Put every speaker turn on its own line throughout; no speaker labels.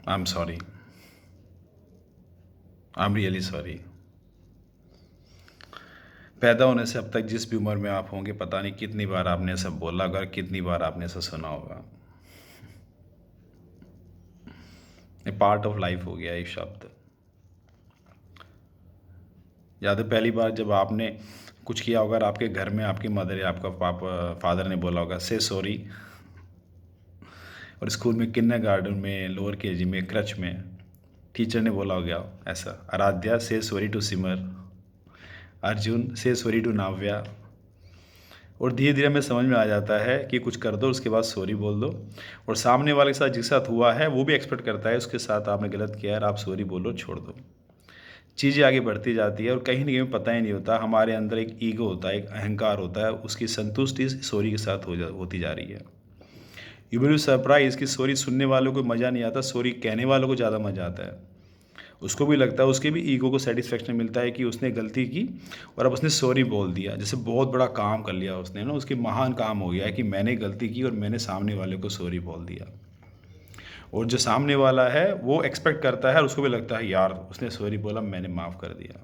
I am sorry, I am really sorry. पैदा होने से अब तक जिस भी उम्र में आप होंगे, पता नहीं कितनी बार आपने ऐसा बोला होगा, कितनी बार आपने ऐसा सुना होगा। ये पार्ट ऑफ लाइफ हो गया ये शब्द। याद है पहली बार जब आपने कुछ किया होगा, आपके घर में आपकी मदर या आपका पापा फादर ने बोला होगा से सॉरी, और स्कूल में किंडरगार्टन में, लोअर केजी में, क्रच में टीचर ने बोला होगा ऐसा, आराध्या से सॉरी टू सिमर, अर्जुन से सॉरी टू नाव्या। और धीरे धीरे हमें समझ में आ जाता है कि कुछ कर दो उसके बाद सॉरी बोल दो, और सामने वाले के साथ जिसके साथ हुआ है वो भी एक्सपेक्ट करता है उसके साथ आपने गलत किया है, आप सॉरी बोलो, छोड़ दो। चीज़ें आगे बढ़ती जाती है और कहीं ना कहीं पता ही नहीं होता हमारे अंदर एक ईगो होता है, एक अहंकार होता है, उसकी संतुष्टि सॉरी के साथ होती जा रही है। यू विल बी सरप्राइज कि सॉरी सुनने वालों को मज़ा नहीं आता, सॉरी कहने वालों को ज़्यादा मज़ा आता है। उसको भी लगता है, उसके भी ईगो को सेटिस्फेक्शन मिलता है कि उसने गलती की और अब उसने सॉरी बोल दिया, जैसे बहुत बड़ा काम कर लिया उसने ना, उसके महान काम हो गया है कि मैंने गलती की और मैंने सामने वाले को सॉरी बोल दिया। और जो सामने वाला है वो एक्सपेक्ट करता है और उसको भी लगता है यार उसने सॉरी बोला, मैंने माफ़ कर दिया।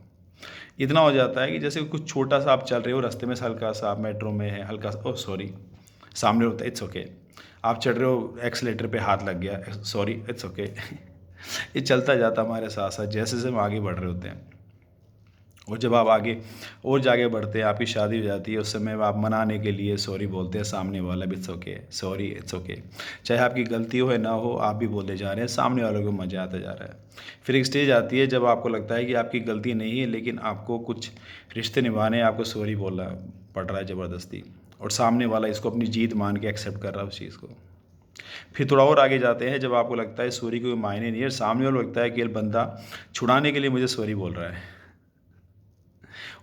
इतना हो जाता है कि जैसे कुछ छोटा सा आप चल रहे हो रास्ते में से, हल्का सा आप मेट्रो में है, हल्का सा ओ सॉरी, सामने होता है इट्स ओके। आप चढ़ रहे हो, एक्सीलेटर पे हाथ लग गया, सॉरी इट्स ओके। ये चलता जाता हमारे साथ साथ जैसे जैसे हम आगे बढ़ रहे होते हैं। और जब आप आगे और आगे बढ़ते हैं, आपकी शादी हो जाती है, उस समय आप मनाने के लिए सॉरी बोलते हैं, सामने वाला भी it's okay, sorry it's okay. चाहे आपकी गलती हो या ना हो, आप भी बोलते जा रहे हैं, सामने वालों को मज़ा आता जा रहा है। फिर एक स्टेज आती है जब आपको लगता है कि आपकी गलती नहीं है, लेकिन आपको कुछ रिश्ते निभाने आपको सॉरी बोलना पड़ रहा है ज़बरदस्ती, और सामने वाला इसको अपनी जीत मान के एक्सेप्ट कर रहा है उस चीज़ को। फिर थोड़ा और आगे जाते हैं जब आपको लगता है सॉरी कोई मायने नहीं है, सामने वाला लगता है कि ये बंदा छुड़ाने के लिए मुझे सॉरी बोल रहा है।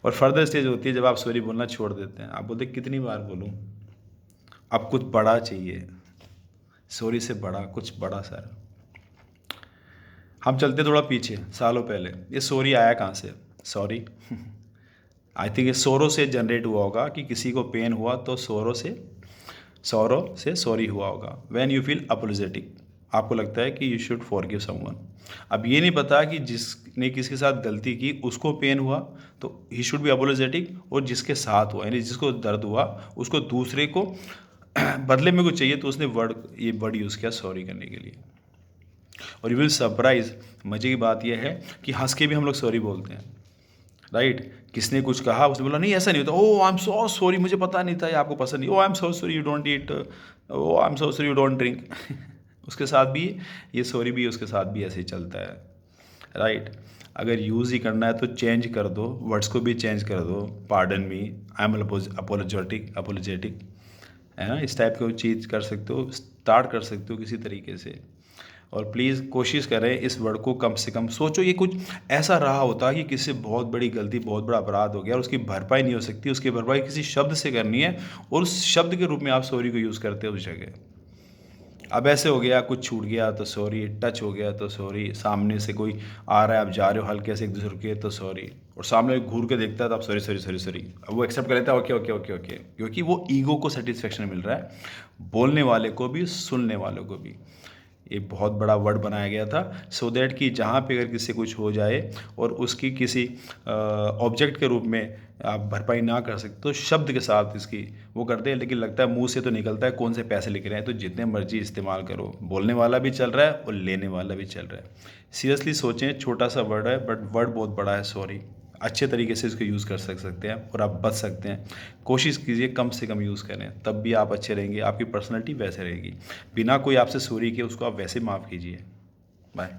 और फर्दर स्टेज होती है जब आप सॉरी बोलना छोड़ देते हैं, आप बोलते हैं कितनी बार बोलूं, अब कुछ बड़ा चाहिए, सॉरी से बड़ा कुछ बड़ा सर। हम चलते थोड़ा पीछे, सालों पहले, ये सॉरी आया कहाँ से? सॉरी आई थिंक ये सोरो से जनरेट हुआ होगा कि किसी को पेन हुआ तो सोरो से सॉरी हुआ होगा। व्हेन यू फील अपोलोजेटिक, आपको लगता है कि यू शुड फॉरगिव समवन। अब ये नहीं पता कि जिसने किसके साथ गलती की उसको पेन हुआ तो ही शुड बी अपोलोजेटिक, और जिसके साथ हुआ यानी जिसको दर्द हुआ उसको दूसरे को बदले में कुछ चाहिए तो उसने ये वर्ड यूज़ किया सॉरी करने के लिए। और यू विल सरप्राइज, मज़े की बात यह है कि हंस के भी हम लोग सॉरी बोलते हैं, राइट। किसने कुछ कहा, उसने बोला नहीं ऐसा नहीं होता, ओ आई एम सो सॉरी, मुझे पता नहीं था ये आपको पसंद नहीं, oh I am so sorry you don't eat, oh I am so sorry you don't drink. उसके साथ भी ये सॉरी भी उसके साथ भी ऐसे ही चलता है, राइट। अगर यूज़ ही करना है तो चेंज कर दो, वर्ड्स को भी चेंज कर दो, pardon me, I am apologetic है ना, इस टाइप की चीज़ कर सकते हो, स्टार्ट कर सकते हो किसी तरीके से। और प्लीज़ कोशिश करें इस वर्ड को कम से कम सोचो, ये कुछ ऐसा रहा होता कि किसी से बहुत बड़ी गलती, बहुत बड़ा अपराध हो गया और उसकी भरपाई नहीं हो सकती, उसकी भरपाई किसी शब्द से करनी है, और उस शब्द के रूप में आप सॉरी को यूज़ करते हो उस जगह। अब ऐसे हो गया, कुछ छूट गया तो सॉरी, टच हो गया तो सॉरी, सामने से कोई आ रहा है, आप जा रहे हो हल्के से एक दूसरे के तो सॉरी, और सामने घूर के देखता है तो आप सॉरी सॉरी सॉरी सॉरी, अब वो एक्सेप्ट कर लेता है ओके ओके ओके ओके, क्योंकि वो ईगो को सेटिस्फेक्शन मिल रहा है, बोलने वाले को भी सुनने वालों को भी। ये बहुत बड़ा वर्ड बनाया गया था सो दैट कि जहाँ पे अगर किसी से कुछ हो जाए और उसकी किसी ऑब्जेक्ट के रूप में आप भरपाई ना कर सकते तो शब्द के साथ इसकी वो करते हैं, लेकिन लगता है मुंह से तो निकलता है कौन से पैसे लिख रहे हैं, तो जितने मर्जी इस्तेमाल करो, बोलने वाला भी चल रहा है और लेने वाला भी चल रहा है। सीरियसली सोचें, छोटा सा वर्ड है बट वर्ड बहुत बड़ा है सॉरी, अच्छे तरीके से इसको यूज़ कर सकते हैं और आप बच सकते हैं। कोशिश कीजिए कम से कम यूज़ करें, तब भी आप अच्छे रहेंगे, आपकी पर्सनैलिटी वैसे रहेगी। बिना कोई आपसे सॉरी के उसको आप वैसे माफ़ कीजिए। बाय।